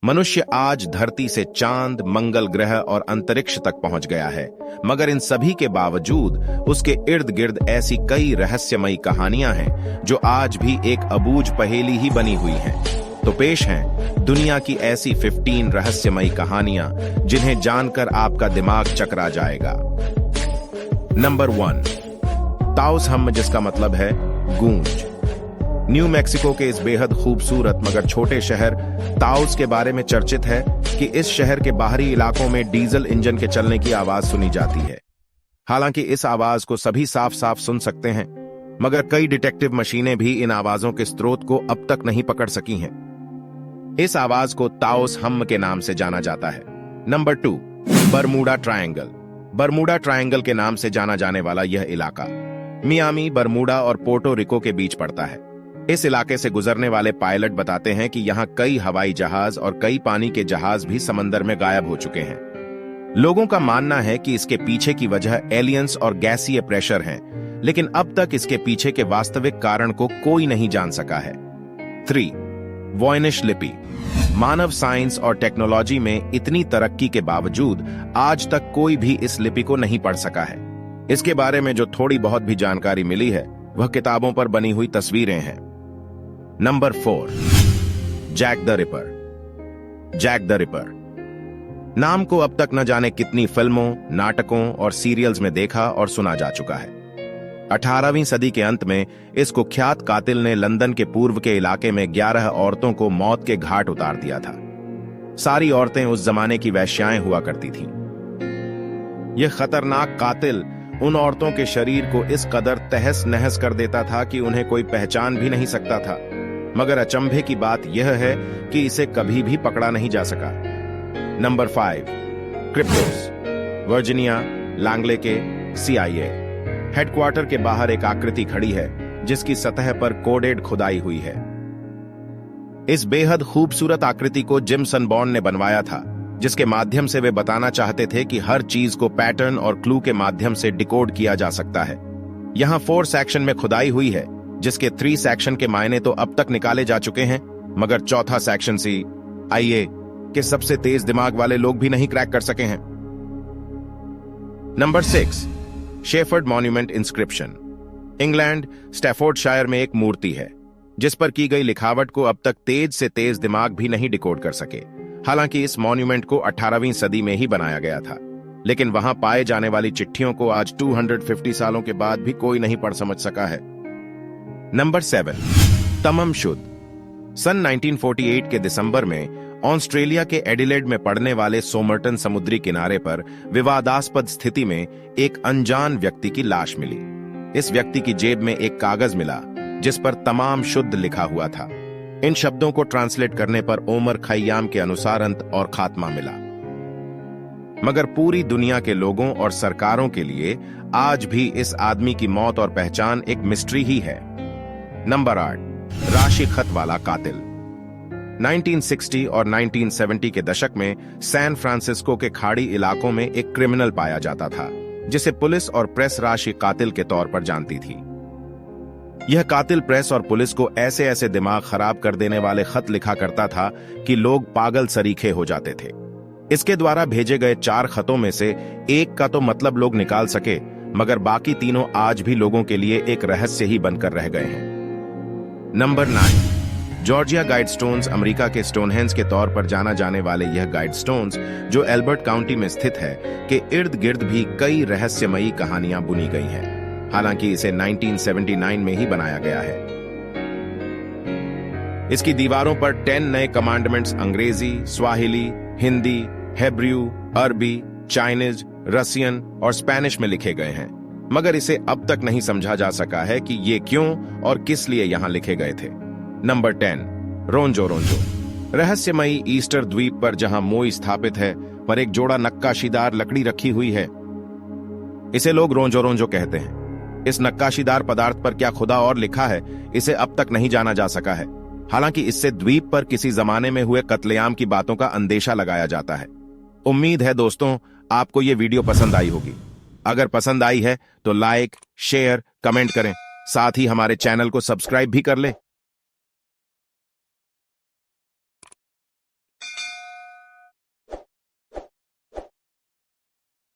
मनुष्य आज धरती से चांद, मंगल ग्रह और अंतरिक्ष तक पहुंच गया है, मगर इन सभी के बावजूद उसके इर्द गिर्द ऐसी कई रहस्यमयी कहानियां हैं जो आज भी एक अबूझ पहेली ही बनी हुई हैं। तो पेश हैं दुनिया की ऐसी 15 रहस्यमयी कहानियां जिन्हें जानकर आपका दिमाग चकरा जाएगा। नंबर 1, ताओस हम, जिसका मतलब है गूंज। न्यू मैक्सिको के इस बेहद खूबसूरत मगर छोटे शहर ताओस के बारे में चर्चित है कि इस शहर के बाहरी इलाकों में डीजल इंजन के चलने की आवाज सुनी जाती है। हालांकि इस आवाज को सभी साफ साफ सुन सकते हैं, मगर कई डिटेक्टिव मशीनें भी इन आवाजों के स्रोत को अब तक नहीं पकड़ सकी हैं। इस आवाज को ताओस हम के नाम से जाना जाता है। Number 2, Bermuda triangle. Bermuda triangle के नाम से जाना जाने वाला यह इलाका मियामी, बरमूडा और पोर्टो रिको के बीच पड़ता है। इस इलाके से गुजरने वाले पायलट बताते हैं कि यहाँ कई हवाई जहाज और कई पानी के जहाज भी समंदर में गायब हो चुके हैं। लोगों का मानना है कि इसके पीछे की वजह एलियंस और गैसीय प्रेशर है, लेकिन अब तक इसके पीछे के वास्तविक कारण को कोई नहीं जान सका है। 3, वॉयनिश लिपि। मानव साइंस और टेक्नोलॉजी में इतनी तरक्की के बावजूद आज तक कोई भी इस लिपि को नहीं पढ़ सका है। इसके बारे में जो थोड़ी बहुत भी जानकारी मिली है वह किताबों पर बनी हुई तस्वीरें हैं। Number 4, Jack the Ripper. Jack the Ripper नाम को अब तक न जाने कितनी फिल्मों, नाटकों और सीरियल्स में देखा और सुना जा चुका है। 18वीं सदी के अंत में इस कुख्यात कातिल ने लंदन के पूर्व के इलाके में 11 औरतों को मौत के घाट उतार दिया था। सारी औरतें उस जमाने की वेश्याएं हुआ करती थीं। यह खतरनाक कातिल उन औरतों के शरीर को इस कदर तहस नहस कर देता था कि उन्हें कोई पहचान भी नहीं सकता था। मगर अचंभे की बात यह है कि इसे कभी भी पकड़ा नहीं जा सका। नंबर 5, क्रिप्टोस। वर्जीनिया लैंगले के CIA हेडक्वार्टर के बाहर एक आकृति खड़ी है जिसकी सतह पर कोडेड खुदाई हुई है। इस बेहद खूबसूरत आकृति को जिम सनबॉर्न ने बनवाया था, जिसके माध्यम से वे बताना चाहते थे कि हर चीज को पैटर्न और क्लू के माध्यम से डिकोड किया जा सकता है। यहां 4 सेक्शन में खुदाई हुई है, जिसके 3 सेक्शन के मायने तो अब तक निकाले जा चुके हैं, मगर चौथा सेक्शन CIA के सबसे तेज दिमाग वाले लोग भी नहीं क्रैक कर सके हैं। Number 6, shepherd monument inscription. England Staffordshire में एक मूर्ति है जिस पर की गई लिखावट को अब तक तेज से तेज दिमाग भी नहीं डिकोड कर सके। हालांकि इस मॉन्यूमेंट को 18वीं सदी में ही बनाया गया था, लेकिन वहां पाए जाने वाली चिट्ठियों को आज 250 सालों के बाद भी कोई नहीं पढ़ समझ सका है। नंबर 7, तमम शुद। सन 1948 के दिसंबर में ऑस्ट्रेलिया के एडिलेड में पड़ने वाले सोमरटन समुद्री किनारे पर विवादास्पद स्थिति में एक अनजान व्यक्ति की लाश मिली। इस व्यक्ति की जेब में एक कागज मिला जिस पर तमाम शुद्ध लिखा हुआ था। इन शब्दों को ट्रांसलेट करने पर ओमर खय्याम के अनुसार अंत और खात्मा मिला। मगर पूरी दुनिया के लोगों और सरकारों के लिए आज भी इस आदमी की मौत और पहचान एक मिस्ट्री ही है। नंबर 8, राशि खत वाला कातिल। 1960 और 1970 के दशक में सैन फ्रांसिस्को के खाड़ी इलाकों में एक क्रिमिनल पाया जाता था जिसे पुलिस और प्रेस राशि कातिल के तौर पर जानती थी। यह कातिल प्रेस और पुलिस को ऐसे ऐसे दिमाग खराब कर देने वाले खत लिखा करता था कि लोग पागल सरीखे हो जाते थे। इसके द्वारा भेजे गए 4 खतों में से एक का तो मतलब लोग निकाल सके, मगर बाकी तीनों आज भी लोगों के लिए एक रहस्य ही बनकर रह गए हैं। Number 9, Georgia guidestones. अमेरिका के स्टोनहेंज के तौर पर जाना जाने वाले यह गाइडस्टोन्स, जो एल्बर्ट काउंटी में स्थित है, के इर्द गिर्द भी कई रहस्यमयी कहानियां बुनी गई हैं। हालांकि इसे 1979 में ही बनाया गया है। इसकी दीवारों पर 10 नए कमांडमेंट्स अंग्रेजी, स्वाहिली, हिंदी, हेब्रू, अरबी, चाइनीज, रसियन और स्पेनिश में लिखे गए हैं, मगर इसे अब तक नहीं समझा जा सका है कि ये क्यों और किस लिए यहां लिखे गए थे। नंबर 10, रोंजो रोंजो। रहस्यमयी ईस्टर द्वीप पर जहां मोई स्थापित है, पर एक जोड़ा नक्काशीदार लकड़ी रखी हुई है। इसे लोग रोंजो रोंजो कहते हैं। इस नक्काशीदार पदार्थ पर क्या खुदा और लिखा है, इसे अब तक नहीं जाना जा सका है। हालांकि इससे द्वीप पर किसी जमाने में हुए कत्लेआम की बातों का अंदेशा लगाया जाता है। उम्मीद है दोस्तों आपको ये वीडियो पसंद आई होगी। अगर पसंद आई है तो लाइक, शेयर, कमेंट करें। साथ ही हमारे चैनल को सब्सक्राइब भी कर ले।